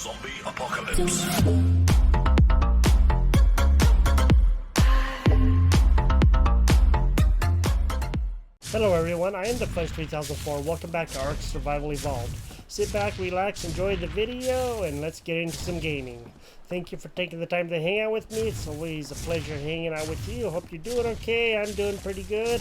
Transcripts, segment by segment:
Zombie apocalypse. Hello everyone, I am the Flesh 3004. Welcome back to Ark Survival Evolved. Sit back, relax, enjoy the video, and let's get into some gaming. Thank you for taking the time to hang out with me. It's always a pleasure hanging out with you. Hope you're doing okay. I'm doing pretty good.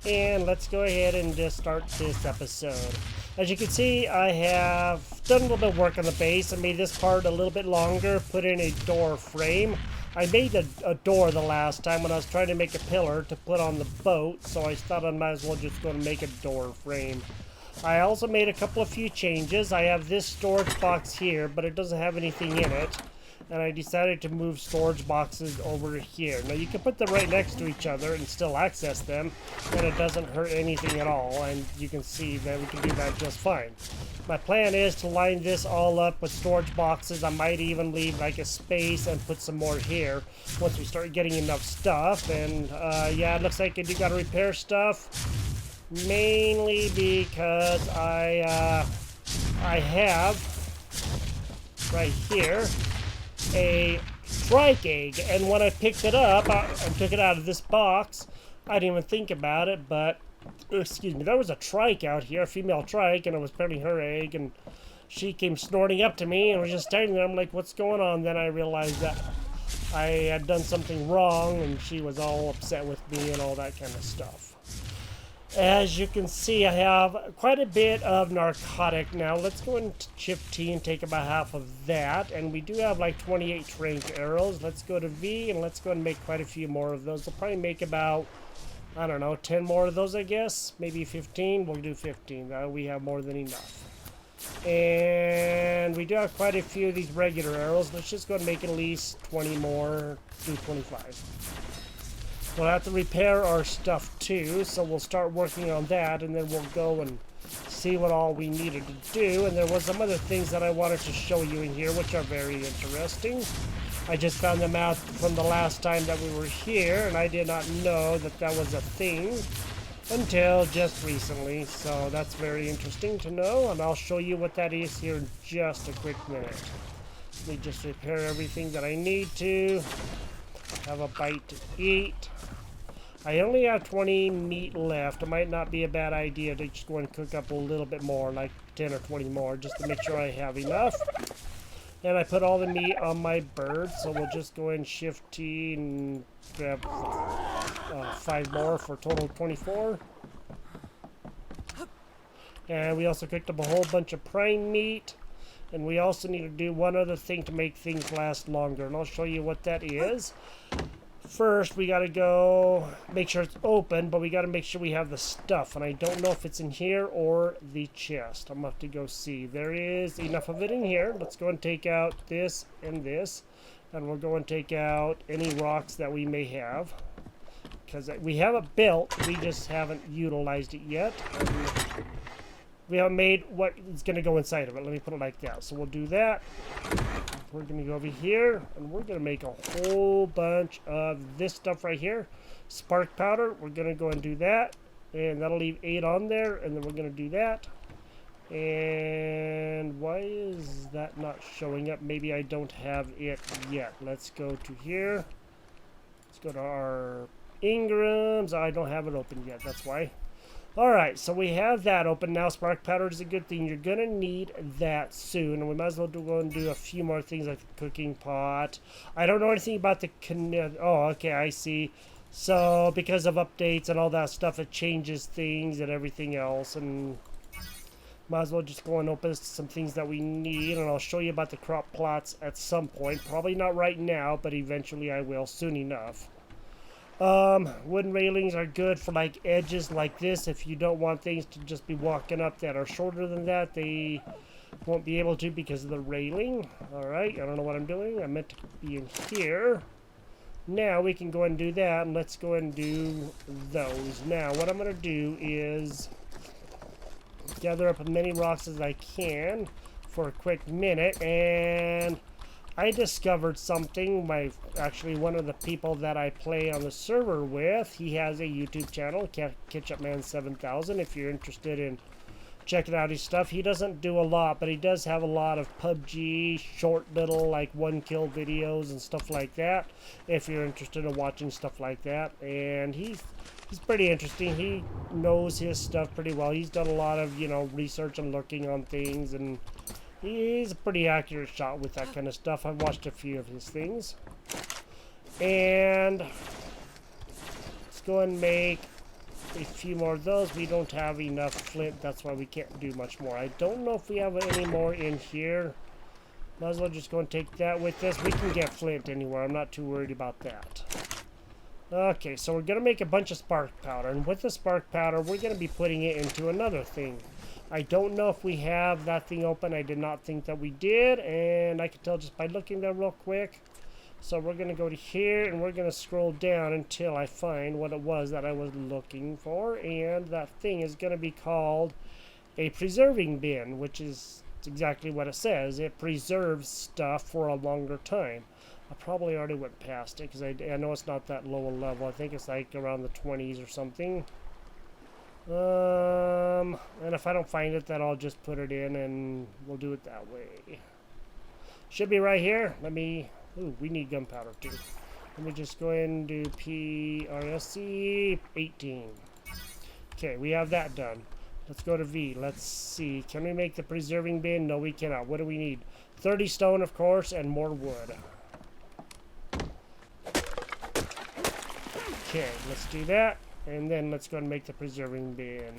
And let's go ahead and just start this episode. As you can see, I have done a little bit of work on the base. I made this part a little bit longer, put in a door frame. I made a door the last time when I was trying to make a pillar to put on the boat, so I thought I might as well just go and make a door frame. I also made a few changes. I have this storage box here, but it doesn't have anything in it. And I decided to move storage boxes over here. Now you can put them right next to each other and still access them, and it doesn't hurt anything at all. And you can see that we can do that just fine. My plan is to line this all up with storage boxes. I might even leave like a space and put some more here once we start getting enough stuff. And yeah, it looks like I do gotta repair stuff, mainly because I have right here a trike egg, and when I picked it up, I took it out of this box. I didn't even think about it, but excuse me, there was a trike out here, a female trike, and it was apparently her egg, and she came snorting up to me and was just standing there. I'm like, what's going on? Then I realized that I had done something wrong, and she was all upset with me and all that kind of stuff. As you can see, I have quite a bit of narcotic now. Let's go into Shift T and take about half of that. And we do have like 28 trank arrows. Let's go to V and let's go and make quite a few more of those. We'll probably make about, I don't know, 10 more of those, I guess. Maybe 15. We'll do 15. We have more than enough. And we do have quite a few of these regular arrows. Let's just go and make at least 20 more. Do 25. We'll have to repair our stuff too, so we'll start working on that, and then we'll go and see what all we needed to do. And there was some other things that I wanted to show you in here, which are very interesting. I just found them out from the last time that we were here, and I did not know that that was a thing until just recently. So that's very interesting to know, and I'll show you what that is here in just a quick minute. Let me just repair everything that I need to. Have a bite to eat. I only have 20 meat left. It might not be a bad idea to just go and cook up a little bit more, like 10 or 20 more, just to make sure I have enough. And I put all the meat on my bird, so we'll just go and Shift T and grab 5 more for a total of 24. And we also cooked up a whole bunch of prime meat. And we also need to do one other thing to make things last longer, and I'll show you what that is. First, we gotta go make sure it's open, but we gotta make sure we have the stuff, and I don't know if it's in here or the chest. I'm gonna have to go see. There is enough of it in here. Let's go and take out this and this, and we'll go and take out any rocks that we may have, because we have it built, we just haven't utilized it yet. We haven't made what is going to go inside of it. Let me put it like that. So we'll do that. We're going to go over here, and we're going to make a whole bunch of this stuff right here. Spark powder. We're going to go and do that. And that'll leave 8 on there. And then we're going to do that. And why is that not showing up? Maybe I don't have it yet. Let's go to here. Let's go to our engrams. I don't have it open yet. That's why. Alright, so we have that open now. Spark powder is a good thing. You're going to need that soon. And we might as well go and do a few more things like the cooking pot. I don't know anything about the oh, okay, I see. So, because of updates and all that stuff, it changes things and everything else. And might as well just go and open some things that we need. And I'll show you about the crop plots at some point. Probably not right now, but eventually I will soon enough. Wooden railings are good for like edges like this. If you don't want things to just be walking up that are shorter than that, they won't be able to because of the railing. Alright, I don't know what I'm doing. I meant to be in here. Now we can go and do that, and let's go and do those. Now what I'm going to do is gather up as many rocks as I can for a quick minute, and I discovered something. Actually, one of the people that I play on the server with, he has a YouTube channel, Ketchupman7000. If you're interested in checking out his stuff. He doesn't do a lot, but he does have a lot of PUBG short little like 1-kill videos and stuff like that, if you're interested in watching stuff like that. And he's pretty interesting. He knows his stuff pretty well. He's done a lot of, you know, research and looking on things, and he's a pretty accurate shot with that kind of stuff. I've watched a few of his things. And let's go and make a few more of those. We don't have enough flint, that's why we can't do much more. I don't know if we have any more in here. Might as well just go and take that with us. We can get flint anywhere. I'm not too worried about that. Okay, so we're going to make a bunch of spark powder. And with the spark powder, we're going to be putting it into another thing. I don't know if we have that thing open. I did not think that we did. And I can tell just by looking there real quick. So we're going to go to here, and we're going to scroll down until I find what it was that I was looking for. And that thing is going to be called a preserving bin, which is exactly what it says. It preserves stuff for a longer time. I probably already went past it because I know it's not that low a level. I think it's like around the 20s or something. And if I don't find it, then I'll just put it in and we'll do it that way. Should be right here. Let me... Ooh, we need gunpowder too. Let me just go ahead and do PRSC 18. Okay, we have that done. Let's go to V. Let's see. Can we make the preserving bin? No, we cannot. What do we need? 30 stone, of course, and more wood. Okay, let's do that. And then let's go and make the preserving bin.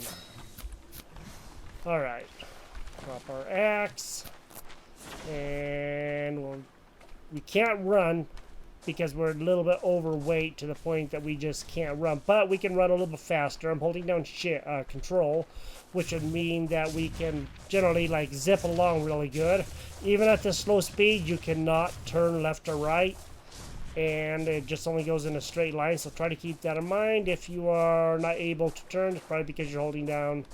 Alright. Drop our axe. And we can't run because we're a little bit overweight to the point that we just can't run. But we can run a little bit faster. I'm holding down control, which would mean that we can generally like zip along really good. Even at this slow speed, you cannot turn left or right. And it just only goes in a straight line, so try to keep that in mind. If you are not able to turn, it's probably because you're holding down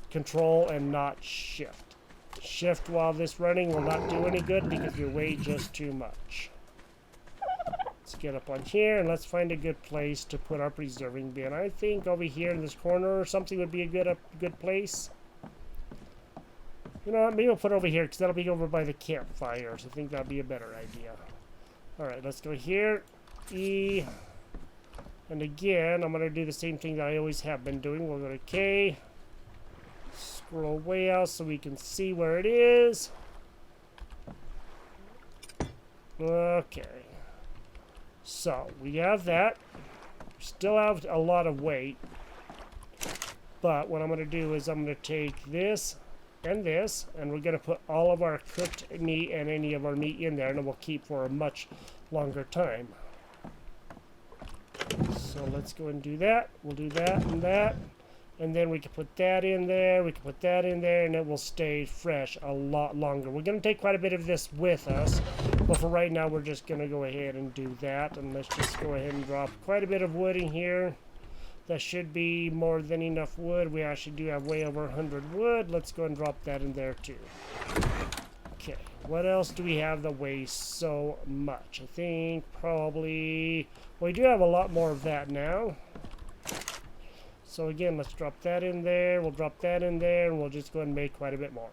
control and not shift. Shift while this running will not do any good because you weigh just too much. Let's get up on here and let's find a good place to put our preserving bin. I think over here in this corner or something would be a good place. You know what, maybe we'll put it over here because that'll be over by the campfires. I think that'd be a better idea. Alright, let's go here, E, and again, I'm going to do the same thing that I always have been doing. We'll go to K, scroll way out so we can see where it is. Okay, so we have that. Still have a lot of weight, but what I'm going to do is I'm going to take this and this, and we're going to put all of our cooked meat and any of our meat in there, and it will keep for a much longer time. So let's go and do that. We'll do that and that, and then we can put that in there, we can put that in there, and it will stay fresh a lot longer. We're going to take quite a bit of this with us, but for right now we're just going to go ahead and do that. And let's just go ahead and drop quite a bit of wood in here. That should be more than enough wood. We actually do have way over 100 wood. Let's go and drop that in there too. Okay, what else do we have that weighs so much? I think probably... Well, we do have a lot more of that now. So again, let's drop that in there. We'll drop that in there, and we'll just go ahead and make quite a bit more.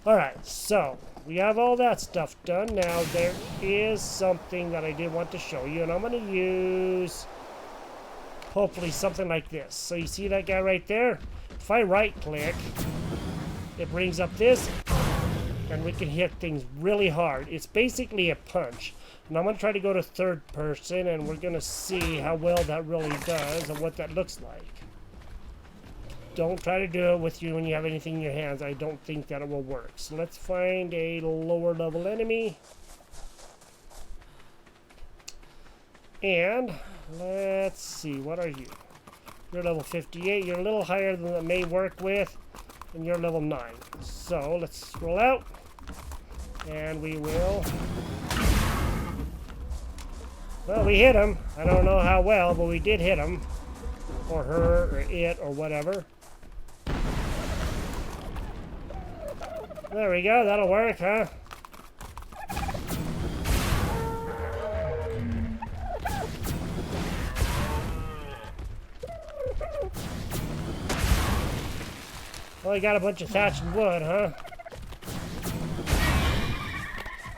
Alright, so we have all that stuff done. Now, there is something that I did want to show you, and I'm going to use... hopefully something like this. So you see that guy right there? If I right click, it brings up this, and we can hit things really hard. It's basically a punch. And I'm going to try to go to third person, and we're going to see how well that really does and what that looks like. Don't try to do it with you when you have anything in your hands. I don't think that it will work. So let's find a lower level enemy. And let's see, what are you? You're level 58. You're a little higher than it may work with, and you're level 9. So let's scroll out, and we will... Well, we hit him. I don't know how well, but we did hit him. Or her, or it, or whatever. There we go. That'll work, huh? Oh, you got a bunch of thatch and wood, huh?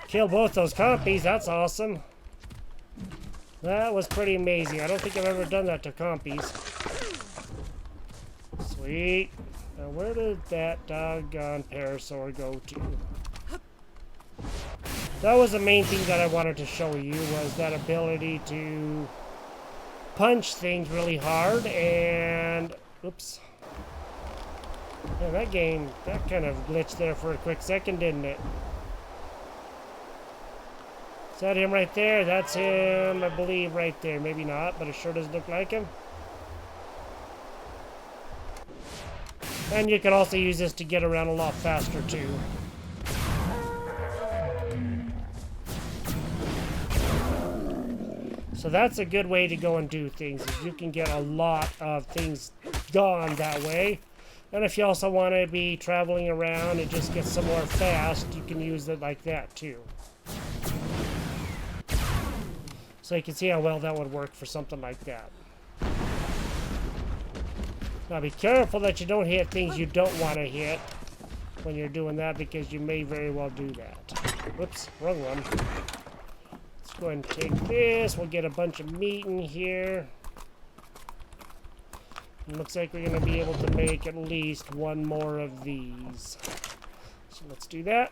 Kill both those compies, that's awesome. That was pretty amazing. I don't think I've ever done that to compies. Sweet. Now where did that doggone parasaur go to? That was the main thing that I wanted to show you, was that ability to punch things really hard and... Oops. Yeah, that game, that kind of glitched there for a quick second, didn't it? Is that him right there? That's him, I believe, right there. Maybe not, but it sure doesn't look like him. And you can also use this to get around a lot faster, too. So that's a good way to go and do things, is you can get a lot of things gone that way. And if you also want to be traveling around and just get somewhere fast, you can use it like that too. So you can see how well that would work for something like that. Now be careful that you don't hit things you don't want to hit when you're doing that, because you may very well do that. Whoops, wrong one. Let's go ahead and take this. We'll get a bunch of meat in here. It looks like we're going to be able to make at least one more of these. So let's do that.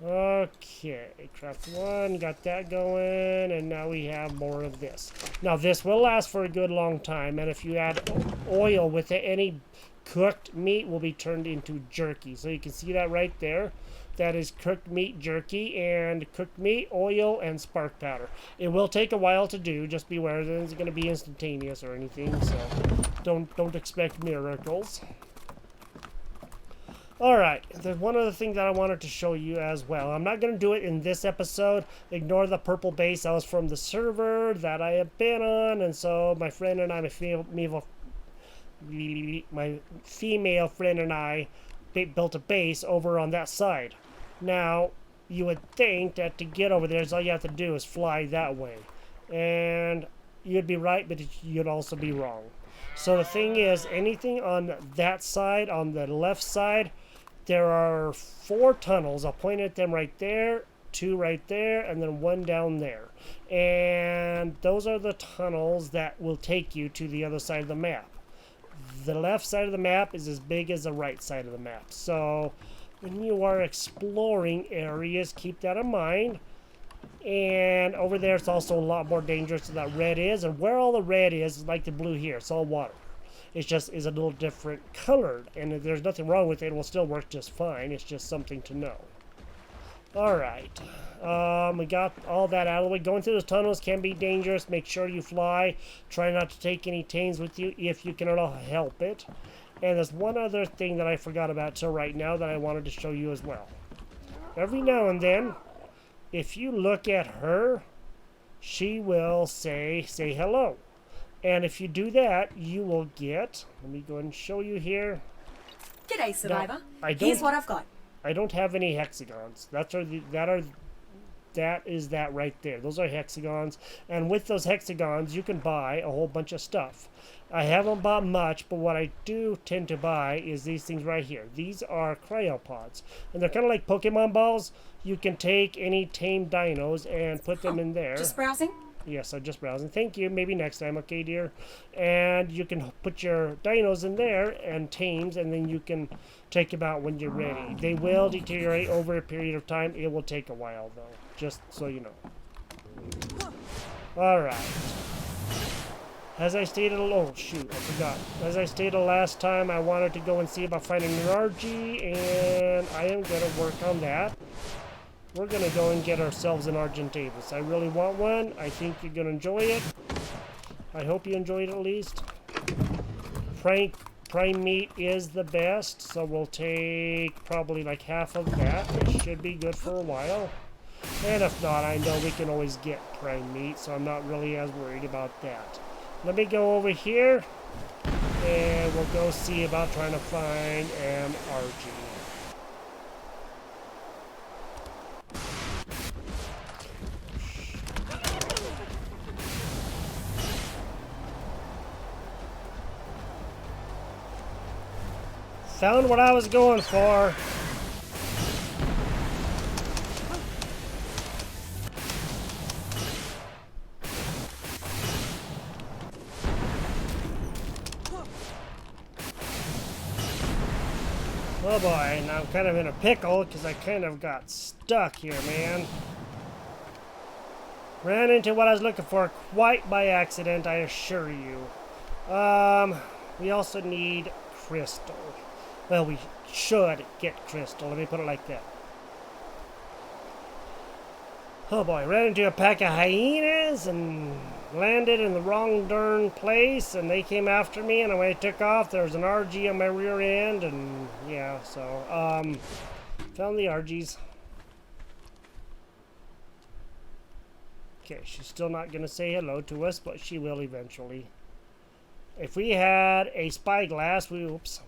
Okay, craft one, got that going, and now we have more of this. Now this will last for a good long time, and if you add oil with it, any cooked meat will be turned into jerky. So you can see that right there. That is cooked meat jerky, and cooked meat, oil, and spark powder. It will take a while to do. Just beware that it's going to be instantaneous or anything, so don't expect miracles. Alright, there's one other thing that I wanted to show you as well. I'm not going to do it in this episode. Ignore the purple base. That was from the server that I have been on, and so my friend and I, my female friend and I built a base over on that side. Now, you would think that to get over there, all you have to do is fly that way. And you'd be right, but you'd also be wrong. So the thing is, anything on that side, on the left side, there are 4 tunnels. I'll point at them right there, 2 right there, and then 1 down there. And those are the tunnels that will take you to the other side of the map. The left side of the map is as big as the right side of the map. So when you are exploring areas, keep that in mind. And over there, it's also a lot more dangerous than that red is. And where all the red is like the blue here. It's all water. It just is a little different colored. And there's nothing wrong with it. It will still work just fine. It's just something to know. Alright. We got all that out of the way. Going through those tunnels can be dangerous. Make sure you fly. Try not to take any tames with you if you can at all help it. And there's one other thing that I forgot about till right now that I wanted to show you as well. Every now and then, if you look at her, she will say hello. And if you do that, you will get... Let me go ahead and show you here. G'day, Survivor. Now, here's what I've got. I don't have any hexagons. That is that right there. Those are hexagons. And with those hexagons, you can buy a whole bunch of stuff. I haven't bought much, but what I do tend to buy is these things right here. These are cryopods. And they're kind of like Pokemon balls. You can take any tamed dinos and put them in there. Just browsing? Yes, I'm just browsing. Thank you. Maybe next time, okay, dear? And you can put your dinos in there and tames, and then you can take them out when you're ready. They will deteriorate over a period of time. It will take a while, though, just so you know. All right. As I stated, oh shoot, I forgot. As I stated last time, I wanted to go and see about finding an RG, and I am going to work on that. We're going to go and get ourselves an Argentavis. I really want one. I think you're going to enjoy it. I hope you enjoy it at least. Prime meat is the best, so we'll take probably like half of that. It should be good for a while. And if not, I know we can always get prime meat, so I'm not really as worried about that. Let me go over here, and we'll go see about trying to find an RG. Found what I was going for. Oh boy, now I'm kind of in a pickle because I kind of got stuck here, man. Ran into what I was looking for quite by accident, I assure you. We also need crystal. Well, we should get crystal. Let me put it like that. Oh boy, ran into a pack of hyenas and landed in the wrong darn place, and they came after me, and when I took off, there was an RG on my rear end, and yeah, so, found the RGs. Okay, she's still not going to say hello to us, but she will eventually. If we had a spyglass, oops,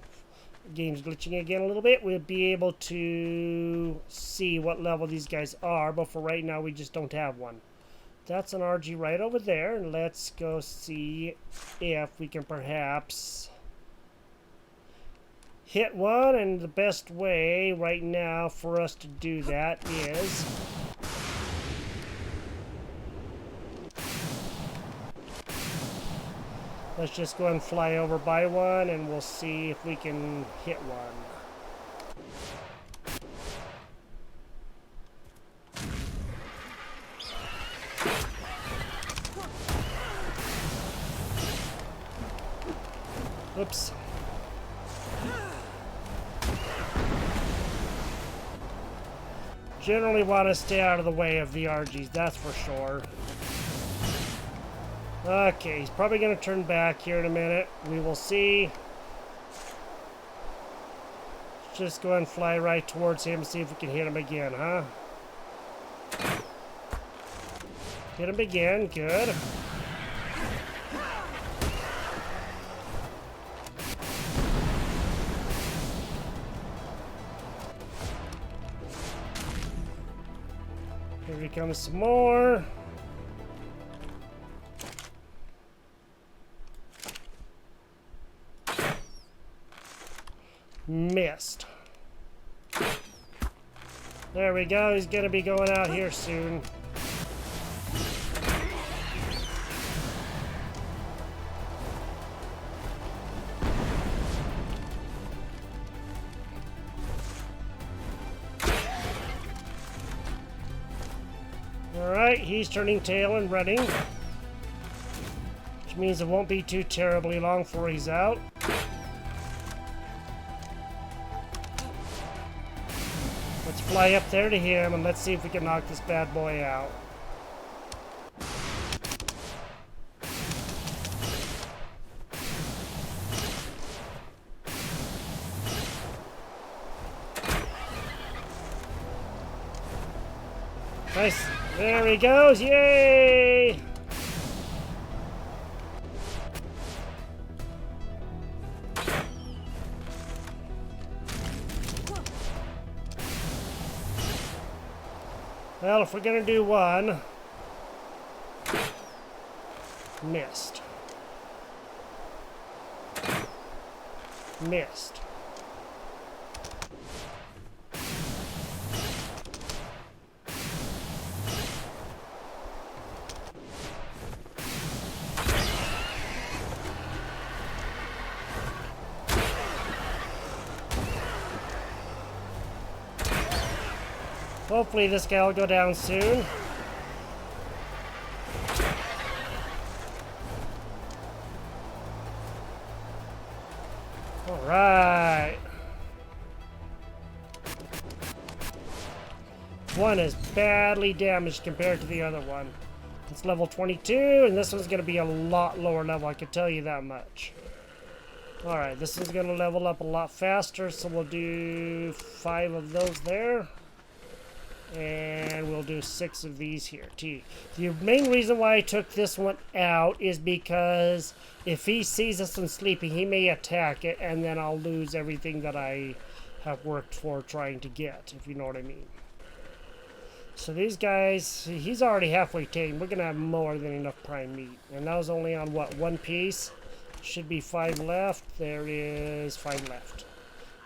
game's glitching again a little bit, we'd be able to see what level these guys are, but for right now, we just don't have one. That's an RG right over there, and let's go see if we can perhaps hit one, and the best way right now for us to do that is let's just go and fly over by one, and we'll see if we can hit one. Oops. Generally want to stay out of the way of the RGs, that's for sure. Okay, he's probably going to turn back here in a minute. We will see. Let's just go and fly right towards him and see if we can hit him again, huh? Hit him again, good. Here comes some more. Missed. There we go. He's going to be going out here soon. Alright, he's turning tail and running. Which means it won't be too terribly long before he's out. Let's fly up there to him and let's see if we can knock this bad boy out. Nice. There he goes. Yay! Well, if we're gonna do one, missed. Missed. Hopefully this guy will go down soon. All right. One is badly damaged compared to the other one. It's level 22, and this one's going to be a lot lower level, I can tell you that much. Alright, this one's going to level up a lot faster, so we'll do 5 of those there. And we'll do 6 of these here, too. The main reason why I took this one out is because if he sees this one sleeping, he may attack it, and then I'll lose everything that I have worked for trying to get, if you know what I mean. So these guys, he's already halfway tamed. We're going to have more than enough prime meat. And that was only on, what, 1 piece? Should be 5 left. There is 5 left.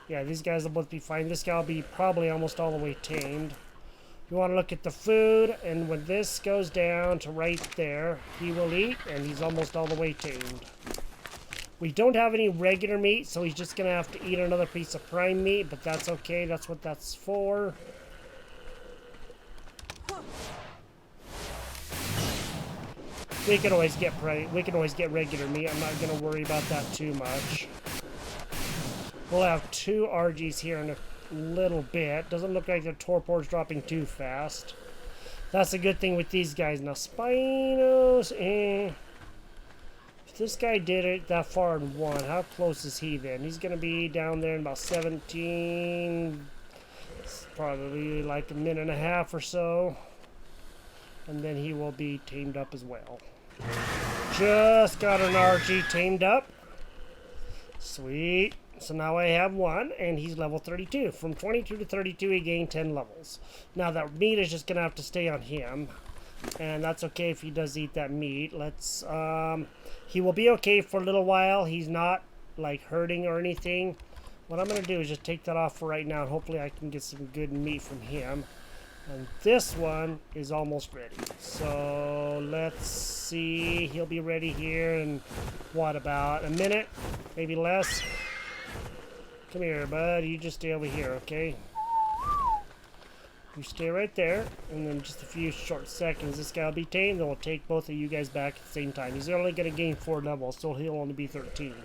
Yeah, these guys will both be fine. This guy will be probably almost all the way tamed. You want to look at the food, and when this goes down to right there, he will eat, and he's almost all the way tamed. We don't have any regular meat, so he's just going to have to eat another piece of prime meat, but that's okay. That's what that's for. We can always get regular meat. I'm not going to worry about that too much. We'll have 2 RGs here in a little bit. Doesn't look like the torpor's dropping too fast. That's a good thing with these guys. Now, Spinos, If this guy did it that far in 1, how close is he then? He's going to be down there in about 17, probably like a minute and a half or so. And then he will be tamed up as well. Just got an RG tamed up. Sweet. So now I have 1, and he's level 32. From 22 to 32, he gained 10 levels. Now that meat is just going to have to stay on him. And that's okay if he does eat that meat. He will be okay for a little while. He's not, like, hurting or anything. What I'm going to do is just take that off for right now, and hopefully I can get some good meat from him. And this one is almost ready. So let's see. He'll be ready here in, what, about a minute? Maybe less? Come here, bud. You just stay over here, okay? You stay right there. And then just a few short seconds, this guy will be tamed. Then we'll take both of you guys back at the same time. He's only going to gain 4 levels, so he'll only be 13.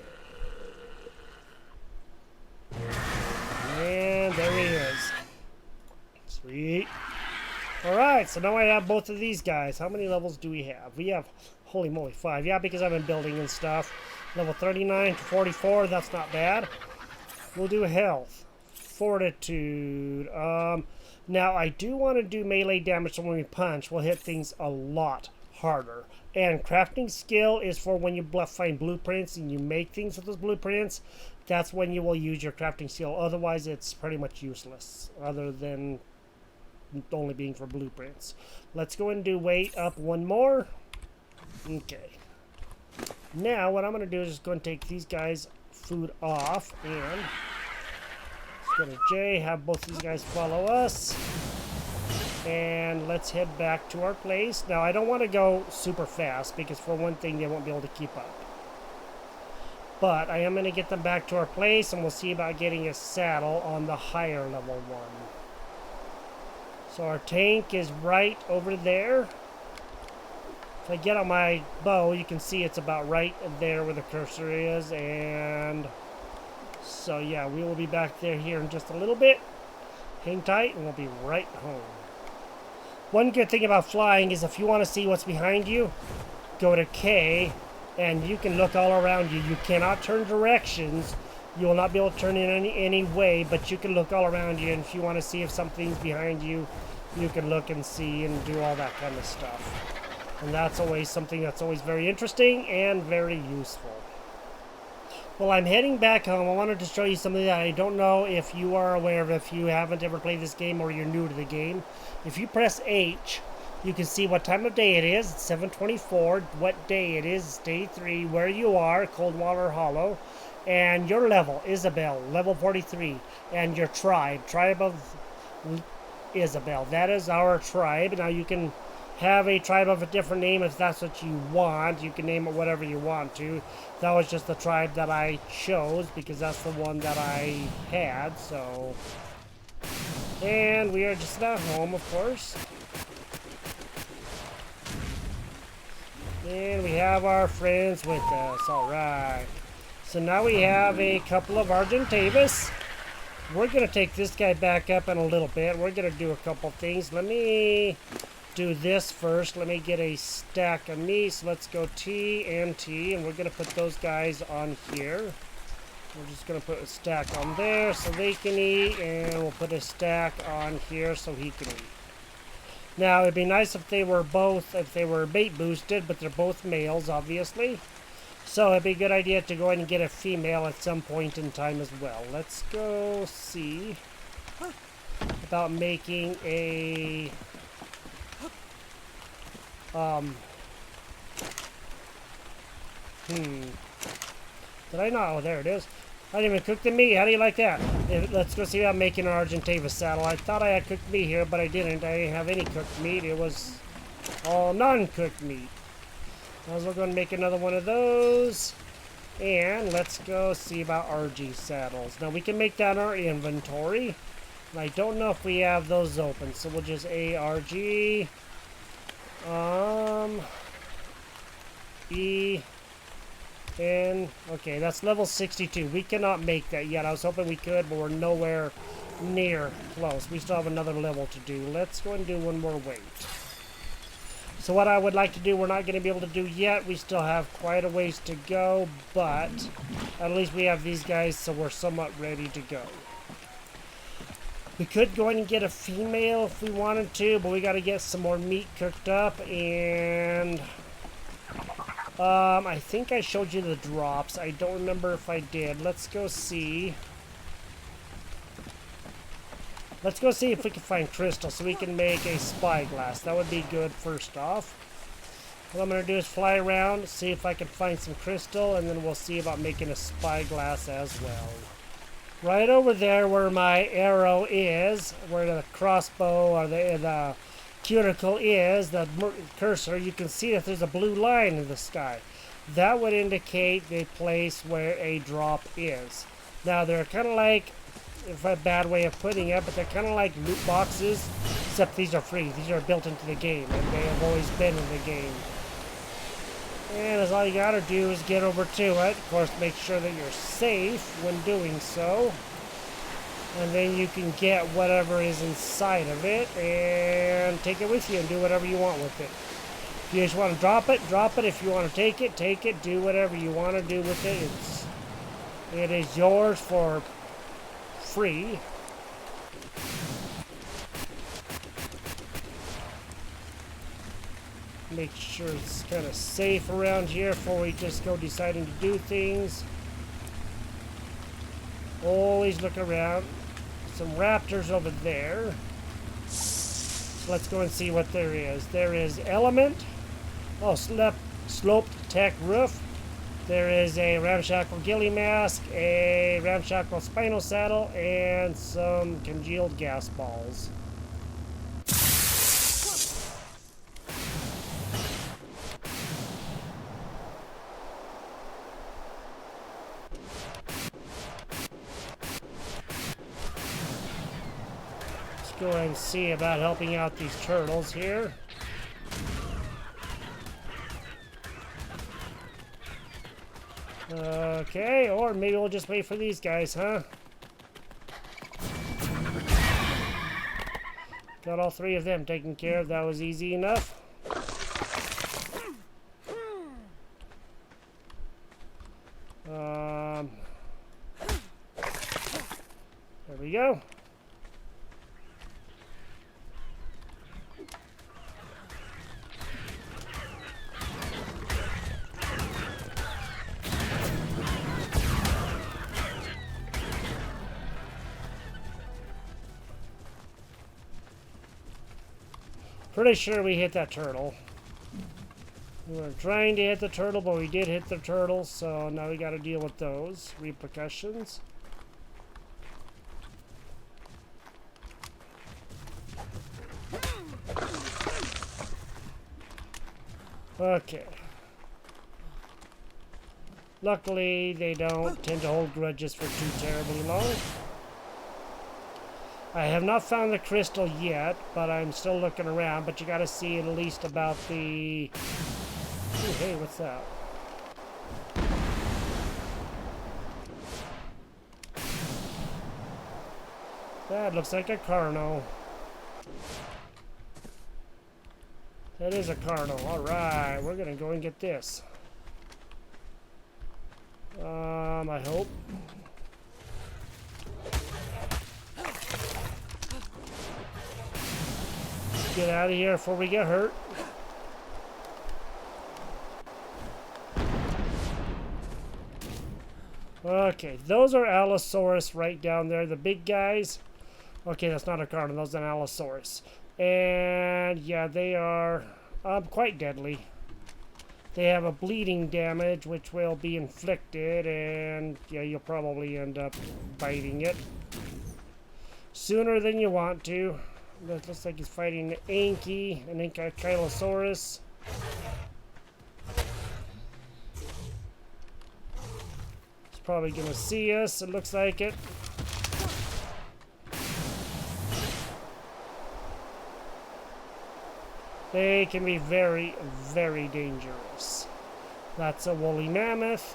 And there he is. Sweet. Alright, so now I have both of these guys. How many levels do we have? We have, holy moly, 5. Yeah, because I've been building and stuff. Level 39 to 44, that's not bad. We'll do health. Fortitude. Now, I do want to do melee damage, so when we punch, we'll hit things a lot harder. And crafting skill is for when you find blueprints and you make things with those blueprints. That's when you will use your crafting skill. Otherwise, it's pretty much useless, other than only being for blueprints. Let's go and do weight up 1 more. Okay. Now, what I'm going to do is just go and take these guys' food off, and let's go to J, have both these guys follow us, and let's head back to our place. Now, I don't want to go super fast, because for one thing, they won't be able to keep up. But I am going to get them back to our place, and we'll see about getting a saddle on the higher level one. So our tank is right over there. If I get on my bow, you can see it's about right there where the cursor is. And so yeah, we will be back there here in just a little bit. Hang tight and we'll be right home. One good thing about flying is if you want to see what's behind you, go to K and you can look all around you. You cannot turn directions. You will not be able to turn in any way, but you can look all around you, and if you want to see if something's behind you, you can look and see and do all that kind of stuff. And that's always something that's always very interesting and very useful. Well, I'm heading back home. I wanted to show you something that I don't know if you are aware of if you haven't ever played this game or you're new to the game. If you press H, you can see what time of day it is. It's 7:24. What day it is. It's day 3. Where you are, Coldwater Hollow. And your level, Isabel, level 43. And your tribe of Isabel. That is our tribe. Now you can have a tribe of a different name if that's what you want. You can name it whatever you want to. That was just the tribe that I chose because that's the one that I had. So, and we are just at home, of course. And we have our friends with us. All right. So now we have a couple of Argentavis. We're going to take this guy back up in a little bit. We're going to do a couple things. Let me do this first. Let me get a stack of meat. So let's go T and T. And we're going to put those guys on here. We're just going to put a stack on there so they can eat. And we'll put a stack on here so he can eat. Now, it'd be nice if they were bait boosted, but they're both males, obviously. So it'd be a good idea to go ahead and get a female at some point in time as well. Let's go see about making a did I not? Oh, there it is. I didn't even cook the meat. How do you like that? Let's go see about making an Argentavis saddle. I thought I had cooked meat here, but I didn't. I didn't have any cooked meat. It was all non-cooked meat. I was going to make another one of those. And let's go see about RG saddles. Now we can make that in our inventory. And I don't know if we have those open, so we'll just ARG. Okay, that's level 62. We cannot make that yet. I was hoping we could, but we're nowhere near close. We still have another level to do. Let's go and do one more weight. So what I would like to do, we're not going to be able to do yet. We still have quite a ways to go, but at least we have these guys, so we're somewhat ready to go. We could go in and get a female if we wanted to, but we got to get some more meat cooked up, and I think I showed you the drops. I don't remember if I did. Let's go see. Let's go see if we can find crystal so we can make a spyglass. That would be good first off. What I'm going to do is fly around, see if I can find some crystal, and then we'll see about making a spyglass as well. Right over there where my arrow is, where the crossbow or the cuticle is, the cursor, you can see that there's a blue line in the sky. That would indicate the place where a drop is. Now they're kind of like, if a bad way of putting it, but they're kind of like loot boxes, except these are free. These are built into the game, and they have always been in the game. And that's all you gotta do is get over to it. Of course, make sure that you're safe when doing so. And then you can get whatever is inside of it and take it with you and do whatever you want with it. If you just want to drop it, drop it. If you want to take it, do whatever you want to do with it. It is yours for free. Make sure it's kind of safe around here before we just go deciding to do things. Always look around. Some raptors over there. So let's go and see what there is. There is element. Oh, sloped tech roof. There is a ramshackle ghillie mask, a ramshackle spinal saddle, and some congealed gas balls. Let's go ahead and see about helping out these turtles here. Okay, or maybe we'll just wait for these guys, huh? Got all three of them taken care of. That was easy enough. There we go. Pretty sure we hit that turtle. We were trying to hit the turtle, but we did hit the turtle, so now we got to deal with those repercussions. Okay. Luckily, they don't tend to hold grudges for too terribly long. I have not found the crystal yet, but I'm still looking around. But you got to see at least about the... Ooh, hey, what's that? That looks like a Carno. That is a Carno. Alright, we're going to go and get this. I hope. Get out of here before we get hurt. Okay, those are Allosaurus right down there, the big guys. Okay, that's not a Carno, those are an Allosaurus. And yeah, they are quite deadly. They have a bleeding damage, which will be inflicted, and yeah, you'll probably end up biting it sooner than you want to. That looks like he's fighting an Ankylosaurus. He's probably gonna see us, it looks like it. They can be very, very dangerous. That's a woolly mammoth.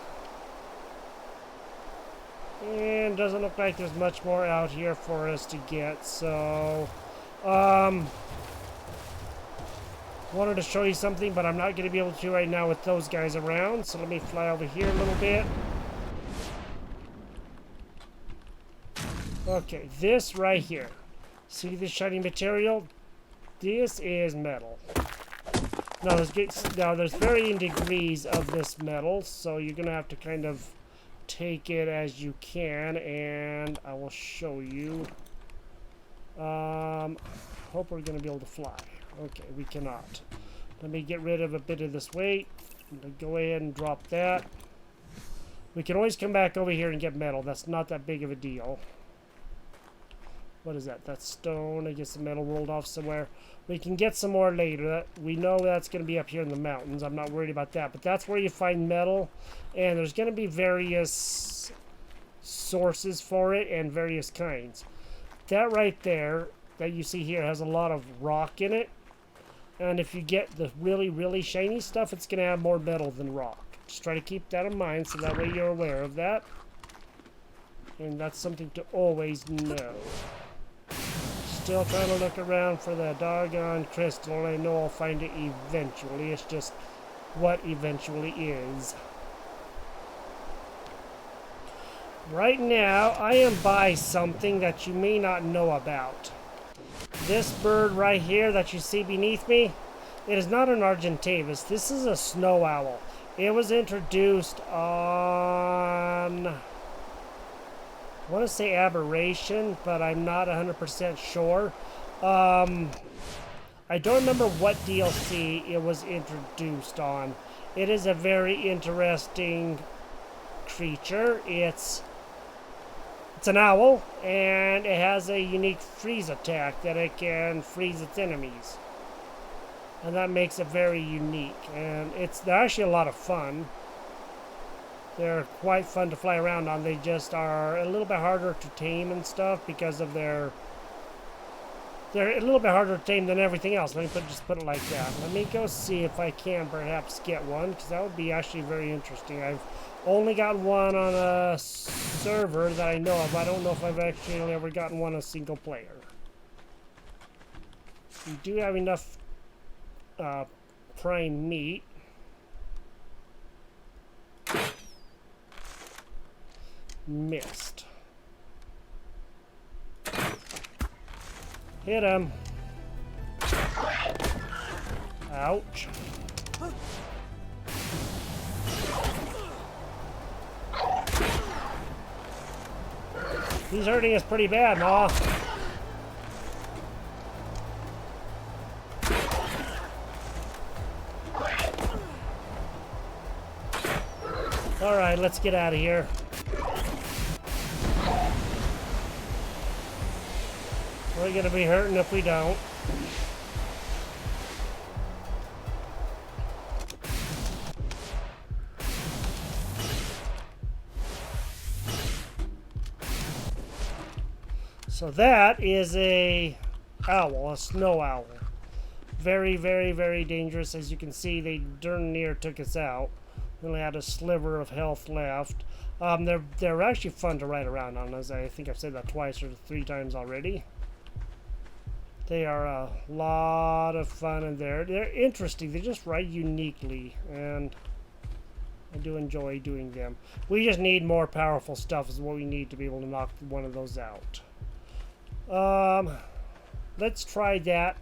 And doesn't look like there's much more out here for us to get, so... wanted to show you something, but I'm not going to be able to right now with those guys around, so let me fly over here a little bit. Okay, this right here. See this shiny material? This is metal. Now there's varying degrees of this metal, so you're gonna have to kind of take it as you can, and I will show you. Hope we're gonna be able to fly. Okay, we cannot. Let me get rid of a bit of this weight. Go ahead and drop that. We can always come back over here and get metal. That's not that big of a deal. What is that? That's stone. I guess the metal rolled off somewhere. We can get some more later. We know that's going to be up here in the mountains. I'm not worried about that. But that's where you find metal. And there's going to be various sources for it and various kinds. That right there that you see here has a lot of rock in it. And if you get the really, really shiny stuff, it's going to have more metal than rock. Just try to keep that in mind so that way you're aware of that. And that's something to always know. Still trying to look around for the doggone crystal. I know I'll find it eventually. It's just what eventually is. Right now, I am by something that you may not know about. This bird right here that you see beneath me, it is not an Argentavis. This is a snow owl. It was introduced on... I want to say Aberration, but I'm not 100% sure. I don't remember what DLC it was introduced on. It is a very interesting creature. It's an owl, and it has a unique freeze attack that it can freeze its enemies. And that makes it very unique. And they're actually a lot of fun. They're quite fun to fly around on. They just are a little bit harder to tame and stuff because of they're a little bit harder to tame than everything else. Let me just put it like that. Let me go see if I can perhaps get one, because that would be actually very interesting. I've only got one on a server that I know of. I don't know if I've actually ever gotten one on single player. We do have enough prime meat. Missed. Hit him. Ouch. He's hurting us pretty bad, Ma. Alright, let's get out of here. We're gonna be hurting if we don't. So that is a owl, a snow owl. Very, very, very dangerous. As you can see, they darn near took us out. We only had a sliver of health left. They're actually fun to ride around on, as I think I've said that twice or 3 times already. They are a lot of fun, and they're interesting. They just ride uniquely, and I do enjoy doing them. We just need more powerful stuff is what we need to be able to knock one of those out. Let's try that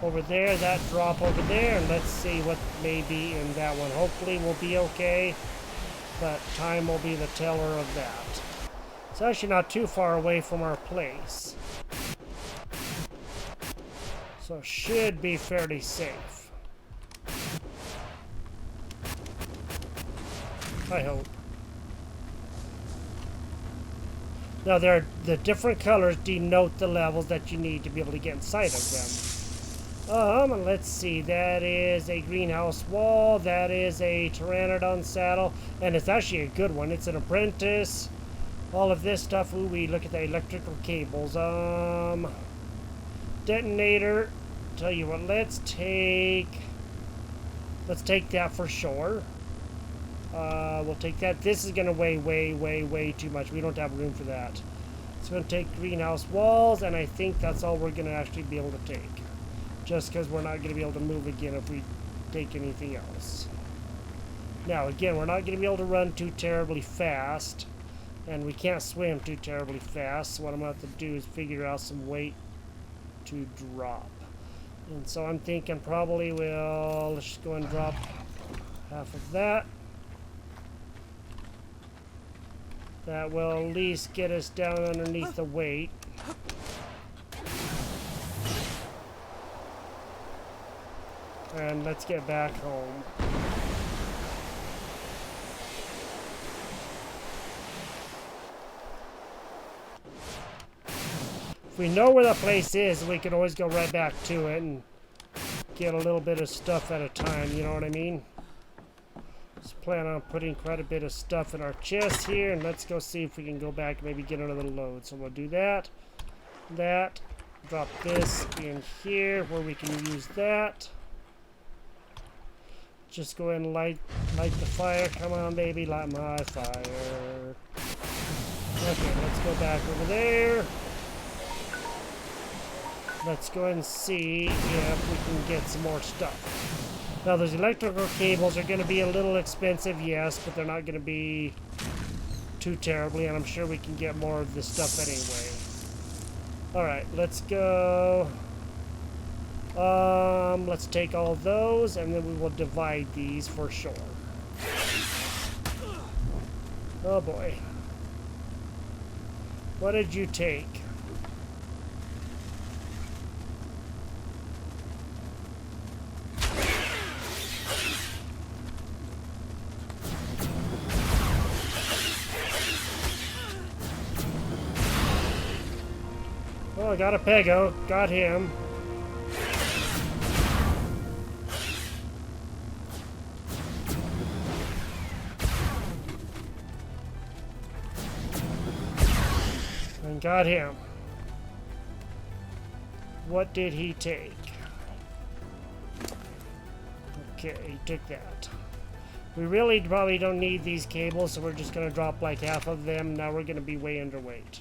over there, that drop over there, and let's see what may be in that one. Hopefully we'll be okay, but time will be the teller of that. It's actually not too far away from our place, so should be fairly safe. I hope. Now, the different colors denote the levels that you need to be able to get inside of them. Let's see. That is a greenhouse wall. That is a pteranodon saddle. And it's actually a good one. It's an apprentice. All of this stuff. Ooh, we look at the electrical cables. Detonator. Tell you what, let's take that for sure. We'll take that. This is going to weigh way too much. We don't have room for that. It's going to take greenhouse walls, and I think that's all we're going to actually be able to take. Just because we're not going to be able to move again if we take anything else. Now, again, we're not going to be able to run too terribly fast, and we can't swim too terribly fast. So what I'm going to have to do is figure out some weight to drop. And so I'm thinking probably let's just go and drop half of that. That will at least get us down underneath the weight. And let's get back home. If we know where that place is, we can always go right back to it and get a little bit of stuff at a time, you know what I mean? Just plan on putting quite a bit of stuff in our chest here, and let's go see if we can go back and maybe get another load. So we'll do that, drop this in here where we can use that. Just go ahead and light the fire. Come on, baby, light my fire. Okay, let's go back over there. Let's go ahead and see if we can get some more stuff. Now, those electrical cables are going to be a little expensive, yes, but they're not going to be too terribly, and I'm sure we can get more of this stuff anyway. Alright, let's go. Let's take all of those, and then we will divide these for sure. Oh boy. What did you take? Oh, I got a Pego. Got him. And got him. What did he take? Okay, he took that. We really probably don't need these cables, so we're just going to drop like half of them. Now we're going to be way underweight.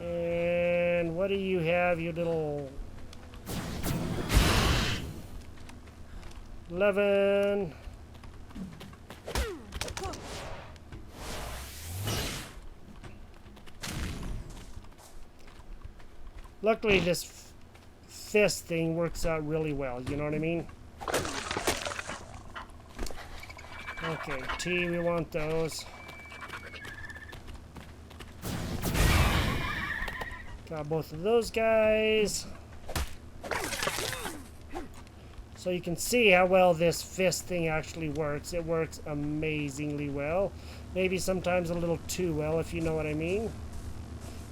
And what do you have, you little 11? Luckily, this fist thing works out really well. You know what I mean? Okay, T, we want those. Got both of those guys. So you can see how well this fist thing actually works. It works amazingly well. Maybe sometimes a little too well, if you know what I mean.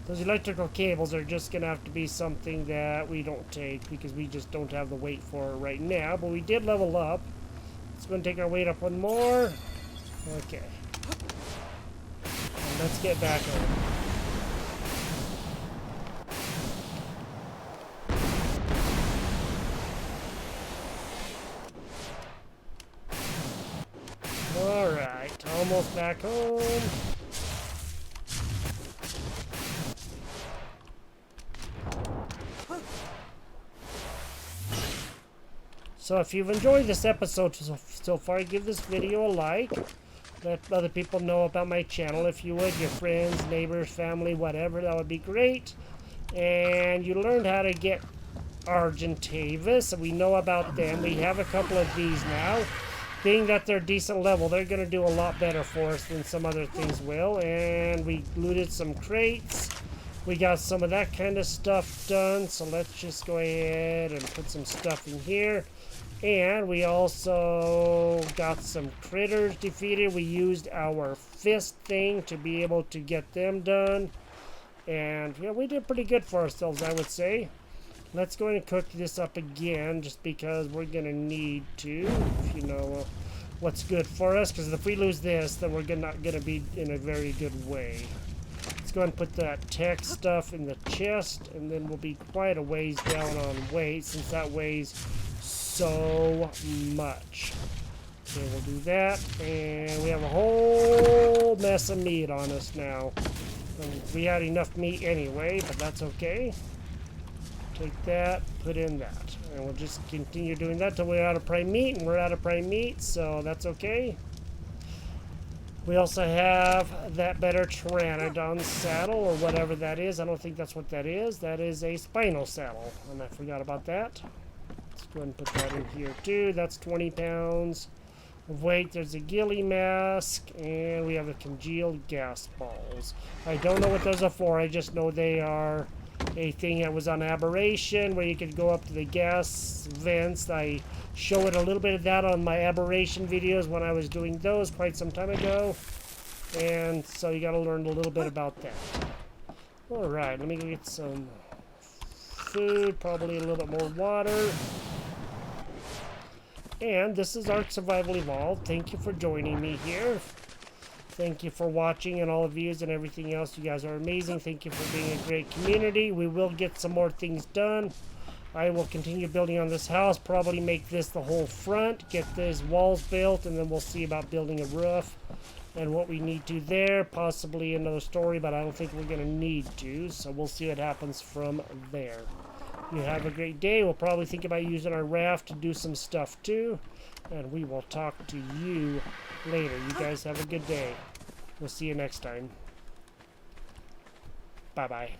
Those electrical cables are just going to have to be something that we don't take because we just don't have the weight for it right now. But we did level up. Let's go and take our weight up one more. Okay. And let's get back on. Alright, almost back home. So if you've enjoyed this episode so far, give this video a like. Let other people know about my channel if you would. Your friends, neighbors, family, whatever. That would be great. And you learned how to get Argentavis. We know about them. We have a couple of these now. Being that they're decent level, they're going to do a lot better for us than some other things will. And we looted some crates. We got some of that kind of stuff done. So let's just go ahead and put some stuff in here. And we also got some critters defeated. We used our fist thing to be able to get them done. And yeah, we did pretty good for ourselves, I would say. Let's go ahead and cook this up again, just because we're going to need to, if you know what's good for us. Because if we lose this, then we're not going to be in a very good way. Let's go ahead and put that tech stuff in the chest, and then we'll be quite a ways down on weight, since that weighs so much. Okay, we'll do that, and we have a whole mess of meat on us now. We had enough meat anyway, but that's okay. Take that, put in that, and we'll just continue doing that till we're out of prime meat, and we're out of prime meat, so that's okay. We also have that better Pteranodon saddle, or whatever that is. I don't think that's what that is. That is a spinal saddle, and I forgot about that. Let's go ahead and put that in here too. That's 20 pounds of weight. There's a ghillie mask, and we have the congealed gas balls. I don't know what those are for. I just know they are a thing that was on Aberration, where you could go up to the gas vents. I showed a little bit of that on my Aberration videos when I was doing those quite some time ago. And so you got to learn a little bit about that. Alright, let me go get some food, probably a little bit more water. And this is Ark Survival Evolved. Thank you for joining me here. Thank you for watching, and all of you and everything else. You guys are amazing. Thank you for being a great community. We will get some more things done. I will continue building on this house, probably make this the whole front, get these walls built, and then we'll see about building a roof and what we need to there. Possibly another story, but I don't think we're going to need to, so we'll see what happens from there. You have a great day. We'll probably think about using our raft to do some stuff too, and we will talk to you later. You guys have a good day. We'll see you next time. Bye-bye.